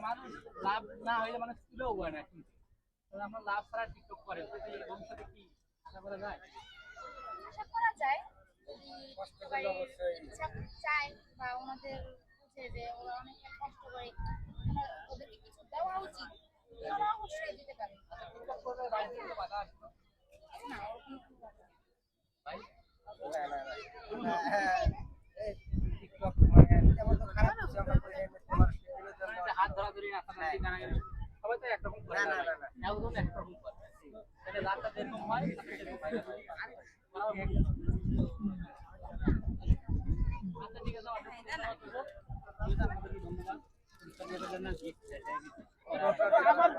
মানুষ লাভ না হইলে মানুষ তুলেও হয় না, আমরা লাভ ছাড়া টিকটক করে ভবিষ্যতে কি আশা করা যায়? আশা করা যায় যদি সবাই ইচ্ছা চায় বা ওনাদের বুঝে যে ওরা অনেক কষ্ট করে, ওদেরকে কিছু দেওয়া উচিত, ওরা অবশ্যই দিতে পারে। টিকটক করলে বাইরে থেকে বাধা আসবে না, ওরকম কোনো ব্যাপার না। ভাই? টিকটক মানে তেমন তো খারাপ কিছু আমরা করি নাই, হাত ধরাধরি নাচানাচি গানাগানি সবাই তো একরকম করে, একজন একরকম করে, তাহলে রাতটা যেরকম হয় আচ্ছা ঠিক আছে, ধন্যবাদ।